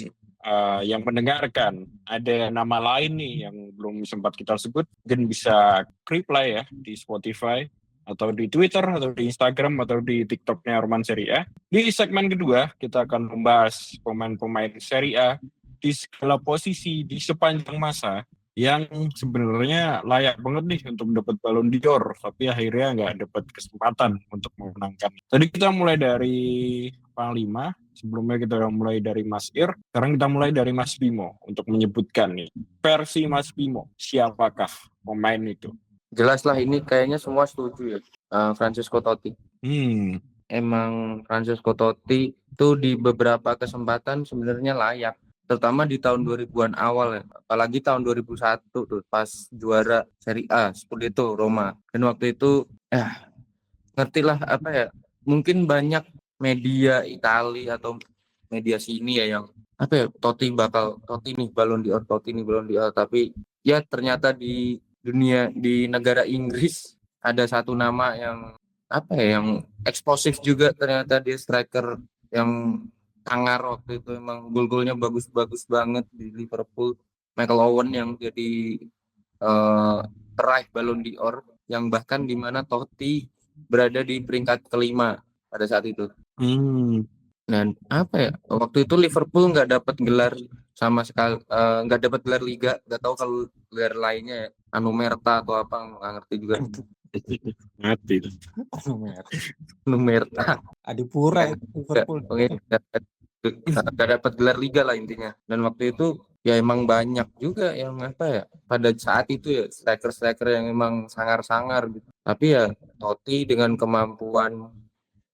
yang mendengarkan ada nama lain nih yang belum sempat kita sebut, mungkin bisa reply ya di Spotify atau di Twitter atau di Instagram atau di TikToknya Roman Serie A. Di segmen kedua kita akan membahas pemain-pemain Serie A di segala posisi di sepanjang masa yang sebenarnya layak banget nih untuk dapat Ballon d'Or, tapi akhirnya nggak dapat kesempatan untuk memenangkan. Tadi kita mulai dari Panglima, sebelumnya kita mulai dari Mas Ir, sekarang kita mulai dari Mas Bimo untuk menyebutkan nih versi Mas Bimo, siapakah pemain itu? Jelas lah ini kayaknya semua setuju ya. Francesco Totti. Emang Francesco Totti itu di beberapa kesempatan sebenarnya layak, terutama di tahun 2000-an awal ya. Apalagi tahun 2001 tuh pas juara Serie A Scudetto Roma. Dan waktu itu ngertilah apa ya, mungkin banyak media Itali atau media sini ya yang apa ya, Totti nih Ballon d'Or, tapi ya ternyata di negara Inggris ada satu nama yang apa ya, yang eksplosif juga, ternyata dia striker yang sangar waktu itu, emang gol-golnya bagus-bagus banget di Liverpool. Michael Owen yang jadi peraih Ballon d'Or, yang bahkan di mana Totti berada di peringkat kelima pada saat itu. Dan apa ya, waktu itu Liverpool nggak dapat gelar sama sekali, nggak dapat gelar Liga, nggak tahu kalau gelar lainnya ya, Anumerta atau apa, nggak ngerti juga. Mati tuh. Anumerta Adipura nggak Liverpool. nggak dapat gelar Liga lah intinya. Dan waktu itu ya emang banyak juga yang apa ya, pada saat itu ya striker yang emang sangar-sangar gitu. Tapi ya Totti dengan kemampuan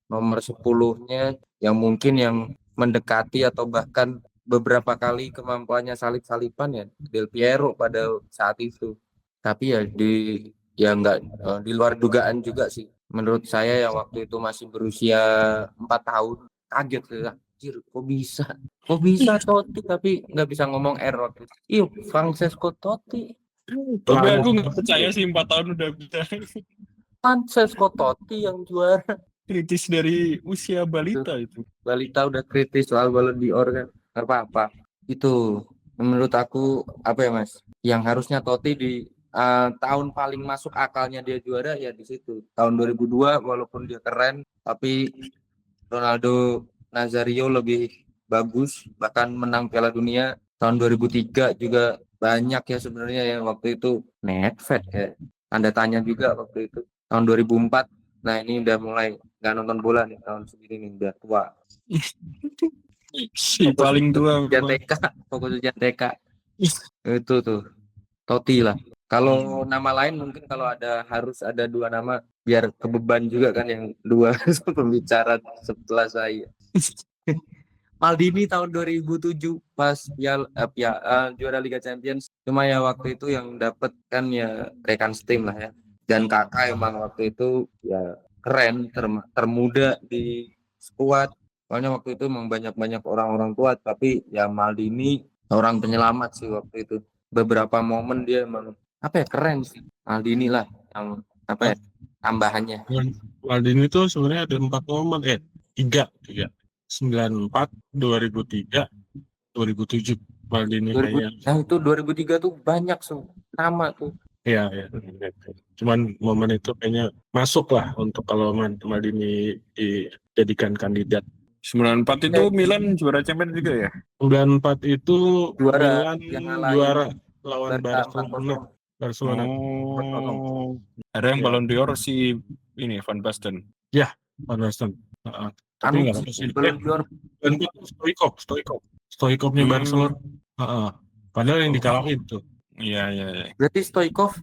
nomor 10-nya yang mungkin yang mendekati atau bahkan beberapa kali kemampuannya salip-salipan ya Del Piero pada saat itu. Tapi ya nggak, di luar dugaan juga sih menurut saya, yang waktu itu masih berusia 4 tahun. Kaget ya, anjir, kok bisa Totti tapi nggak bisa ngomong R waktu itu. Iya, Francesco Totti. Tapi aku nggak percaya sih 4 tahun udah bisa. Francesco Totti yang juara. Kritis dari usia balita itu. Balita udah kritis soal Ballon d'Or kan. Nggak apa-apa. Itu menurut aku apa ya Mas, yang harusnya Totti di tahun paling masuk akalnya dia juara ya di situ. Tahun 2002 walaupun dia keren, tapi Ronaldo Nazario lebih bagus, bahkan menang Piala Dunia. Tahun 2003 juga banyak ya sebenarnya yang waktu itu Nedved ya. Tanda tanya juga waktu itu. Tahun 2004, nah ini udah mulai nggak nonton bola nih tahun segini nih, udah tua. Si paling tua. Fokus ujian TK. Itu tuh Totti lah. Kalau nama lain mungkin kalau harus ada 2 nama biar kebeban juga kan yang 2 pembicara setelah saya. Maldini tahun 2007 pas juara Liga Champions. Cuma ya waktu itu yang dapat kan ya rekan Steam lah ya. Dan Kakak emang waktu itu ya keren, termuda di skuad. Soalnya waktu itu emang banyak orang-orang kuat, tapi ya Maldini orang penyelamat sih waktu itu. Beberapa momen dia emang apa ya, keren sih. Maldini lah yang apa ya, tambahannya. Maldini itu sebenarnya ada 4 momen, 3. 94, 2003, 2007 Maldini kayaknya. Nah itu 2003 tuh banyak nama tuh. Iya. Cuman momen itu kayaknya masuk lah untuk kalau Maldini dijadikan kandidat. 94 itu Milan juara Champions juga ya? 94 itu Juara, Milan yang ngalahin juara lawan Barca Barcelona. Ada yang Ballon d'Or si ini Van Basten. Van Basten. Tapi nggak tahu sih. Stoikovnya Barcelona. Padahal yang dikalahin tuh. Iya. Berarti Stoikov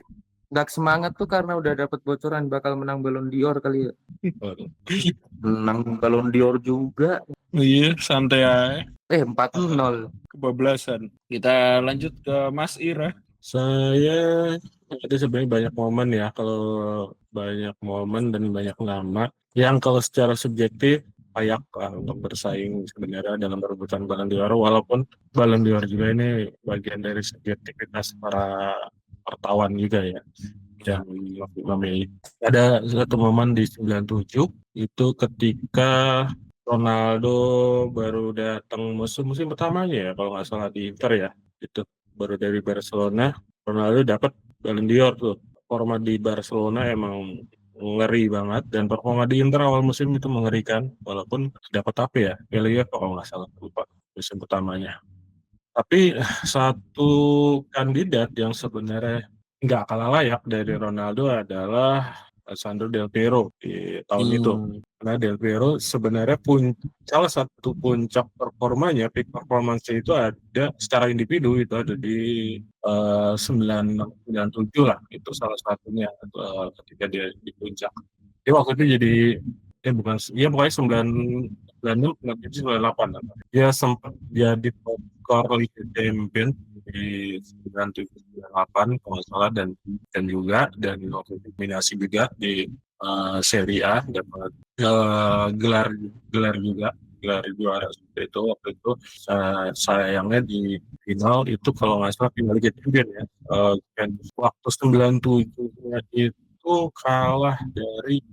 nggak semangat tuh karena udah dapat bocoran bakal menang Ballon d'Or kali ya. Menang Ballon d'Or juga. Iya, santai aja. 4-0. Kebablasan. Kita lanjut ke Mas Ira. Saya ada sebenarnya banyak momen ya, kalau banyak momen dan banyak nama yang kalau secara subjektif layak lah untuk bersaing sebenarnya dalam perebutan Ballon d'Or, walaupun Ballon d'Or juga ini bagian dari subjektivitas para wartawan juga ya. Yang memilih. Ada satu momen di 97 itu ketika Ronaldo baru datang musim pertamanya ya kalau nggak salah di Inter ya, itu baru dari Barcelona. Ronaldo dapat Ballon d'Or tuh. Performa di Barcelona emang ngeri banget, dan performa di Inter awal musim itu mengerikan, walaupun dapat apa ya, Piala kalau nggak salah, lupa musim pertamanya. Tapi satu kandidat yang sebenarnya nggak kalah layak dari Ronaldo adalah Alessandro Del Piero di tahun itu. Karena Del Piero sebenarnya salah satu puncak performanya, peak performance itu ada secara individu, itu ada di 97 lah, itu salah satunya ketika dia di puncak. Dia waktu itu pokoknya 96, 98. Dia sempat jadi top skor Liga Champions di 97-98 kalau nggak salah, dan juga waktu itu dominasi juga di Serie A, dapat gelar juga, gelar juara seperti itu waktu itu. Sayangnya di final itu kalau nggak salah final Liga Champions ya, Juventus waktu 97-nya itu kalah dari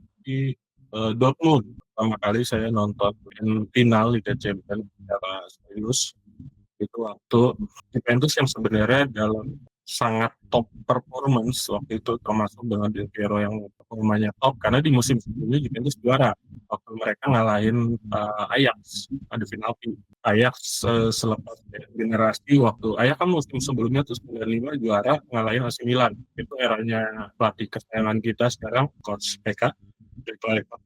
Dortmund. Pertama kali saya nonton final Liga Champions secara serius itu waktu Juventus yang sebenarnya dalam sangat top performance waktu itu, termasuk dengan Del Piero yang performanya top, karena di musim sebelumnya Juventus juara waktu mereka ngalahin Ajax ada final Ajax selepas generasi. Waktu Ajax kan musim sebelumnya tuh 95 juara ngalahin AC Milan, itu eranya pelatih kesayangan kita sekarang, Coach PK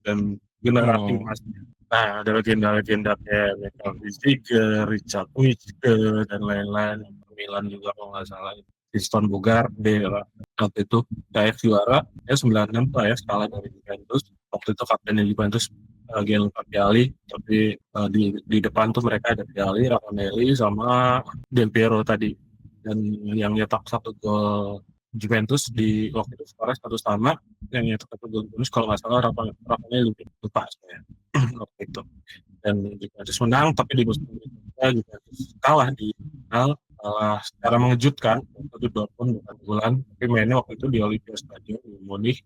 dan generasi emasnya. Nah, ada legenda-legenda kayak Michael Riziger, Richard Witske, dan lain-lain. Milan juga kalau nggak salah. Tristan Bogarde lah. Waktu itu Ajax juara, 96 tuh Ajax kalah dari Juventus. Waktu itu kaptennya Juventus Gianluca Vialli, tapi di depan tuh mereka ada Vialli, Ravanelli, sama Del Piero tadi. Dan yang nyetak satu gol Juventus di waktu itu skornya 1-1, yang nyetak satu gol Juventus kalau nggak salah Ravanelli, lupa saya waktu itu. Dan Juventus menang, tapi di musim berikutnya Juventus kalah di final, secara mengejutkan. Waktu itu Dortmund bukan bulan, tapi mainnya waktu itu di Olympia Stadium di Munich,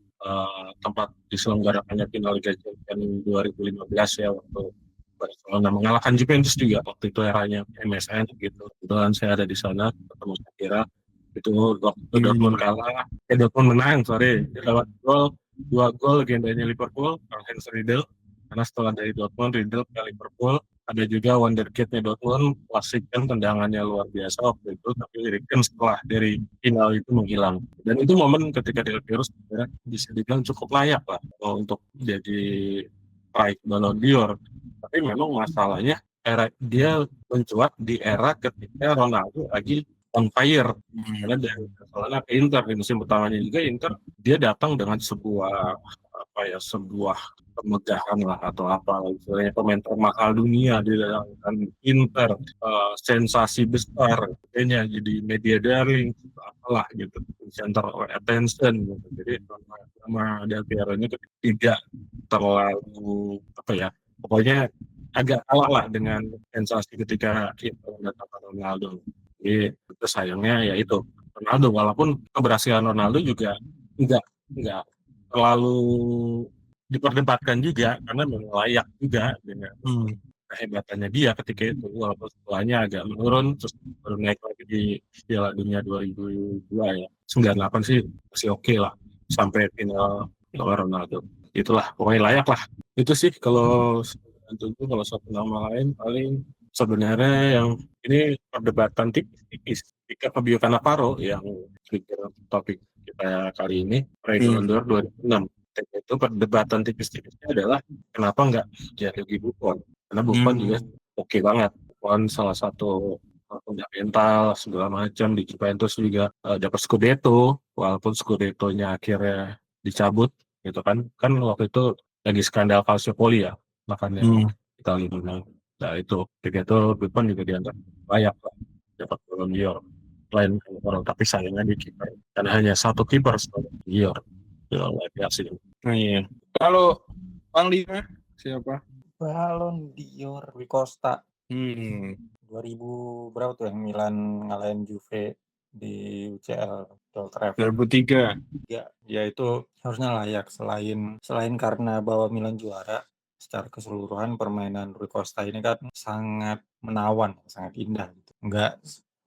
tempat diselenggarakannya final Liga Champions 2015 ya, waktu Barcelona mengalahkan Juventus juga waktu itu eranya MSN gitu. Kebetulan saya ada di sana ketemu Shakira. Itu waktu itu Dortmund kalah, Dortmund menang, dia lewat dua gol legendanya Liverpool, Karl-Heinz Riedel. Karena setelah dari Dortmund, Riedel ke Liverpool, ada juga wonderkid-nya Dortmund, Wasikkan, tendangannya luar biasa waktu itu, tapi Eriksen setelah dari final itu menghilang. Dan itu momen ketika Del Piero sebenarnya bisa dibilang cukup layak lah untuk jadi raih Ballon d'Or. Tapi memang masalahnya dia mencuat di era ketika Ronaldo lagi on fire. Karena dari Barcelona ke Inter di musim pertamanya juga Inter, dia datang dengan sebuah kemegahan lah atau apa istilahnya, pemain termahal dunia di dalam Inter, sensasi besar, kayaknya jadi media darling apalah gitu, center of attention gitu. Jadi nama Del Piero ini tidak terlalu pokoknya agak kalah lah dengan sensasi ketika Inter mendatangkan Ronaldo. Jadi itu sayangnya ya itu Ronaldo, walaupun keberhasilan Ronaldo juga enggak terlalu diperdebatkan juga, karena memang layak juga dengan kehebatannya dia ketika itu, walaupun setelahnya agak menurun terus baru naik lagi di Piala Dunia 2002 ya. 98 sih masih oke lah sampai final Ronaldo. Itulah pokoknya layak lah. Itu sih kalau satu nama lain paling sebenarnya yang ini perdebatan tipis ketika Fabio Cannavaro yang trigger topik kita kali ini, Ballon d'Or 2006. Itu perdebatan tipis-tipisnya adalah kenapa nggak Gianluigi Buffon, karena Buffon juga oke banget. Buffon salah satu fundamental segala macam di Juventus juga, dapat Scudetto, walaupun Scudetto-nya akhirnya dicabut gitu kan waktu itu lagi skandal Calciopoli ya, makanya kita menang. Nah itu Buffon juga dianggap layak lah dapat Ballon d'Or lain orang, tapi sayangnya di kiper dan hanya satu kiper Ballon d'Or. Iya. Kalau Panglima siapa? Ballon d'Or Rui Costa 2000 berapa tuh yang Milan ngalahin Juve di UCL Old Trafford 2003. ya itu harusnya layak, selain karena bawa Milan juara. Secara keseluruhan permainan Rui Costa ini kan sangat menawan, sangat indah gitu.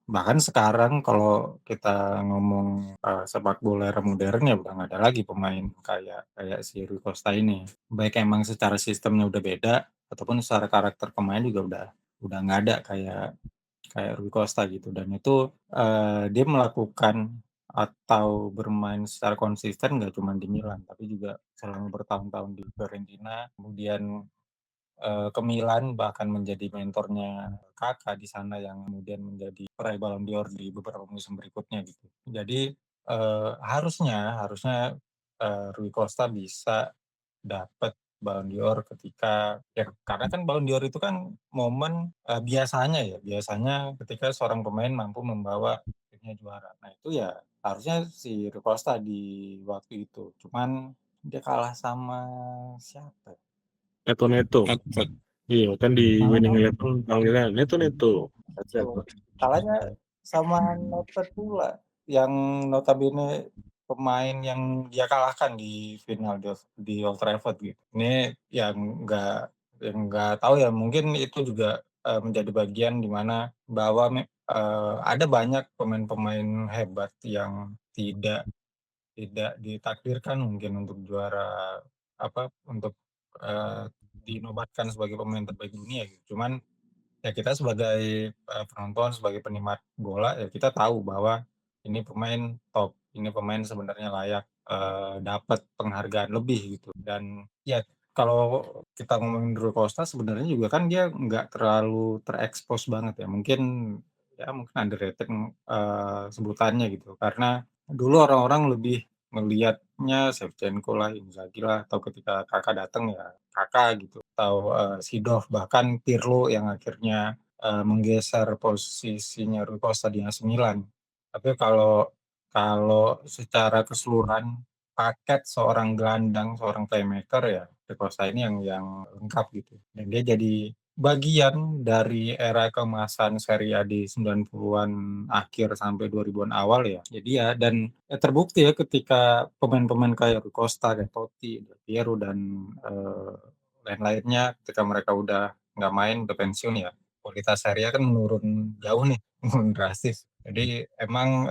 Bahkan sekarang kalau kita ngomong sepak bola era modern ya udah nggak ada lagi pemain kayak si Rui Costa ini. Baik emang secara sistemnya udah beda ataupun secara karakter pemain juga udah nggak ada kayak Rui Costa gitu. Dan itu dia melakukan atau bermain secara konsisten nggak cuma di Milan tapi juga selama bertahun-tahun di Fiorentina, kemudian ke Milan, bahkan menjadi mentornya Kakak di sana yang kemudian menjadi peraih Ballon d'Or di beberapa musim berikutnya gitu. Jadi harusnya Rui Costa bisa dapat Ballon d'Or ketika ya karena kan Ballon d'Or itu kan momen biasanya ketika seorang pemain mampu membawa timnya juara. Nah itu ya harusnya si Rui Costa di waktu itu. Cuman dia kalah sama siapa? Neto. Iya kan di Winning Eleven panggilnya Neto. Kalahnya sama Notet pula yang notabene pemain yang dia kalahkan di final di Old Trafford gitu. Ini yang nggak tahu ya, mungkin itu juga menjadi bagian di mana bahwa ada banyak pemain-pemain hebat yang tidak ditakdirkan mungkin untuk juara untuk dinobatkan sebagai pemain terbaik dunia gitu. Cuman ya kita sebagai penonton, sebagai penikmat bola ya kita tahu bahwa ini pemain top, ini pemain sebenarnya layak dapat penghargaan lebih gitu. Dan ya kalau kita ngomongin Rui Costa sebenarnya juga kan dia nggak terlalu terekspos banget ya, mungkin underrated sebutannya gitu, karena dulu orang-orang lebih melihatnya Shevchenko lah, Inzaghi lah, atau ketika Kakak datang ya Kakak gitu, atau Seedorf, bahkan Pirlo yang akhirnya menggeser posisinya Rui Costa di AC Milan. Tapi kalau secara keseluruhan paket seorang gelandang, seorang playmaker ya Rui Costa ini yang lengkap gitu. Dan dia jadi bagian dari era keemasan Serie A di 90-an akhir sampai 2000-an awal ya. Jadi ya dan terbukti ya ketika pemain-pemain kayak Rui Costa, kayak Totti, Del Piero dan lain-lainnya ketika mereka udah nggak main, udah pensiun ya, kualitas Serie A kan menurun jauh nih, menurun drastis. Jadi emang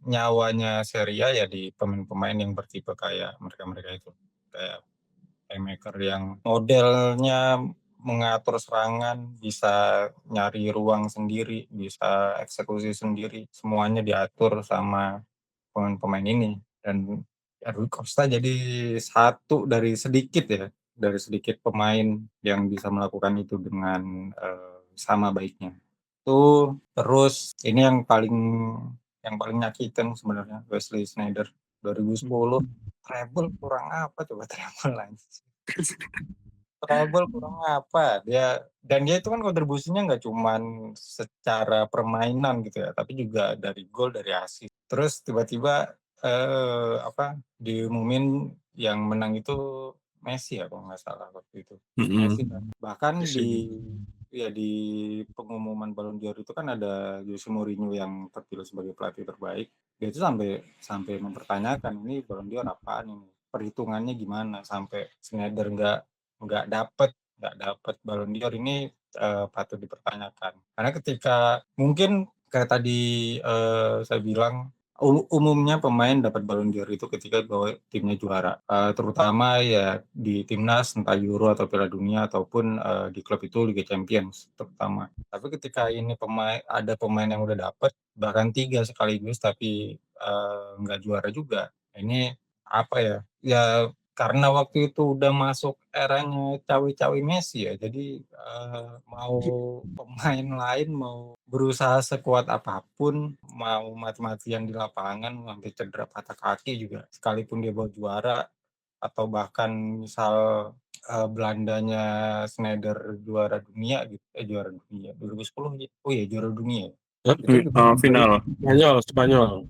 nyawanya Serie A ya di pemain-pemain yang bertipe kayak mereka-mereka itu, kayak playmaker yang modelnya mengatur serangan, bisa nyari ruang sendiri, bisa eksekusi sendiri, semuanya diatur sama pemain-pemain ini. Dan Rui Costa jadi satu dari sedikit pemain yang bisa melakukan itu dengan sama baiknya. Itu terus ini yang paling nyakitin sebenarnya, Wesley Sneijder 2010 treble kurang apa coba treble lagi. Treble kurang apa dia, dan dia itu kan kontribusinya nggak cuman secara permainan gitu ya, tapi juga dari gol, dari assist. Terus tiba-tiba diumumin yang menang itu Messi ya kalau nggak salah waktu itu. Messi kan. Bahkan di pengumuman Ballon d'Or itu kan ada Jose Mourinho yang terpilih sebagai pelatih terbaik. Dia itu sampai mempertanyakan ini Ballon d'Or apaan ini, perhitungannya gimana sampai Sneijder nggak dapat Ballon d'Or ini, patut dipertanyakan. Karena ketika mungkin kayak tadi saya bilang umumnya pemain dapat Ballon d'Or itu ketika bawa timnya juara, terutama ya di timnas entah Euro atau Piala Dunia ataupun di klub itu Liga Champions terutama. Tapi ketika ini ada pemain yang udah dapat bahkan 3 sekaligus tapi nggak juara juga, ini apa ya? Ya karena waktu itu udah masuk eranya cawi-cawi Messi ya, jadi mau pemain lain mau berusaha sekuat apapun, mau mati-matian di lapangan, sampai cedera patah kaki juga, sekalipun dia bawa juara, atau bahkan misal Belandanya Sneijder juara dunia gitu, juara dunia 2010 gitu, oh iya juara dunia. Final Spanyol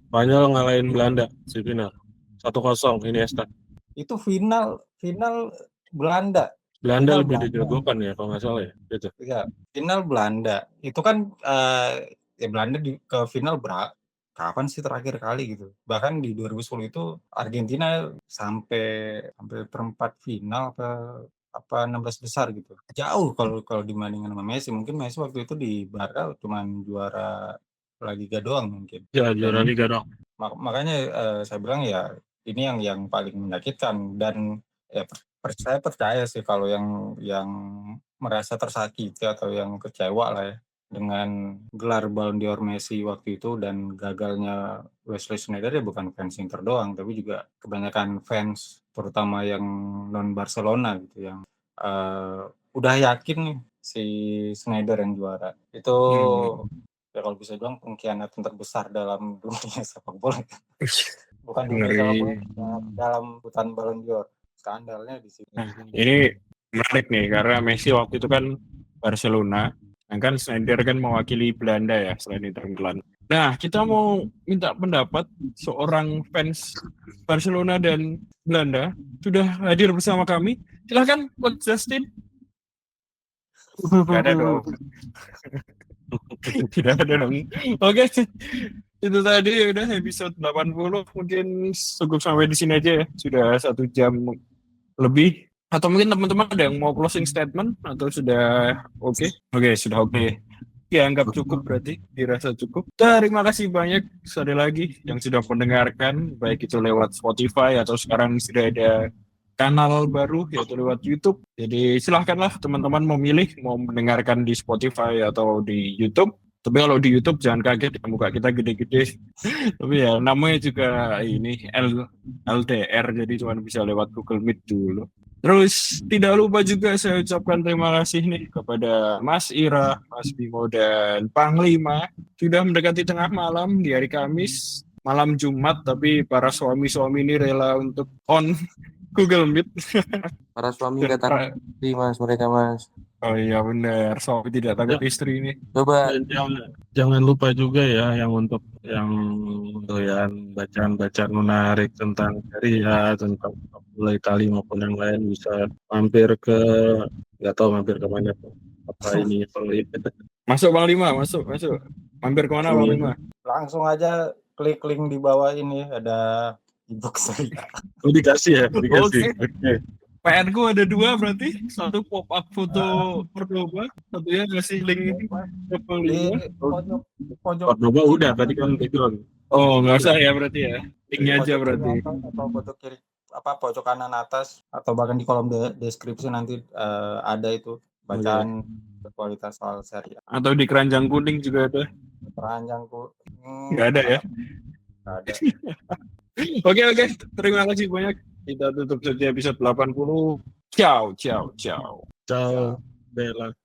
ngalahin Belanda di final 1-0 Iniesta. Itu final Belanda lebih dijagokan ya kalau nggak salah ya gitu. Ya, final Belanda itu kan ya Belanda ke final kapan sih terakhir kali gitu. Bahkan di 2010 itu Argentina sampai perempat final apa 16 besar gitu. Jauh kalau dibandingkan sama Messi. Mungkin Messi waktu itu di Barca cuma juara La Liga doang mungkin. Ya, juara Liga doang. Makanya saya bilang ya ini yang paling menyakitkan, dan ya saya percaya sih kalau yang merasa tersakiti atau yang kecewa lah ya dengan gelar Ballon d'Or Messi waktu itu dan gagalnya Wesley Sneijder, ya bukan fans Inter doang tapi juga kebanyakan fans terutama yang non Barcelona gitu yang udah yakin nih si Sneijder yang juara. Itu ya kalau bisa bilang pengkhianatan terbesar dalam dunia sepak bola. Bukan dunia sepak bola, dalam hutan Ballon d'Or. skandalnya di situ. Nah, ini menarik nih karena Messi waktu itu kan Barcelona, kan Sneijder kan mewakili Belanda ya selain Inter Milan. Nah, kita mau minta pendapat seorang fans Barcelona dan Belanda sudah hadir bersama kami. Silahkan, Coach Justin. Gak ada dong. Tidak ada dong. Oke, itu tadi udah episode 80. Mungkin cukup sampai di sini aja ya. Sudah 1 jam lebih. Atau mungkin teman-teman ada yang mau closing statement atau sudah oke? Oke, sudah oke. Ya, anggap cukup berarti. Dirasa cukup. Terima kasih banyak sekali lagi yang sudah mendengarkan, baik itu lewat Spotify atau sekarang sudah ada kanal baru yaitu lewat YouTube. Jadi silahkanlah teman-teman memilih mau mendengarkan di Spotify atau di YouTube. Tapi kalau di YouTube jangan kaget muka kita gede-gede. Tapi ya namanya juga ini LDR jadi cuma bisa lewat Google Meet dulu. Terus tidak lupa juga saya ucapkan terima kasih nih kepada Mas Ira, Mas Bimo dan Panglima sudah mendekati tengah malam di hari Kamis, malam Jumat tapi para suami-suami ini rela untuk on Google Meet. Para suami nggak takut istri mas, mereka mas. Oh iya benar, suami tidak takut istri ini. Coba Jangan lupa juga ya yang untuk yang doyan bacaan-bacaan menarik tentang Serie tentang bola Italia maupun yang lain bisa mampir ke nggak tahu mampir ke mana apa ini Masuk Panglima, masuk. Mampir kemana Panglima? Langsung aja klik link di bawah ini ada ebook saya. Oh, dikasih ya dikasih. Oke. PR ku ada 2 berarti, satu pop up foto Cordoba, satunya ngasih link ini ke Di Panglima. pojok Cordoba udah tadi kan background. Oh nggak usah ya berarti ya, linknya aja pojok berarti. kiri atas atau pojok kiri pojok kanan atas atau bahkan di kolom deskripsi nanti ada itu bacaan berkualitas soal Serie A. Atau di keranjang kuning juga ada. Peranjangku Nggak ada ya? nggak ada. Oke, terima kasih banyak. Kita tutup saja episode 80. Ciao. Ciao Bella.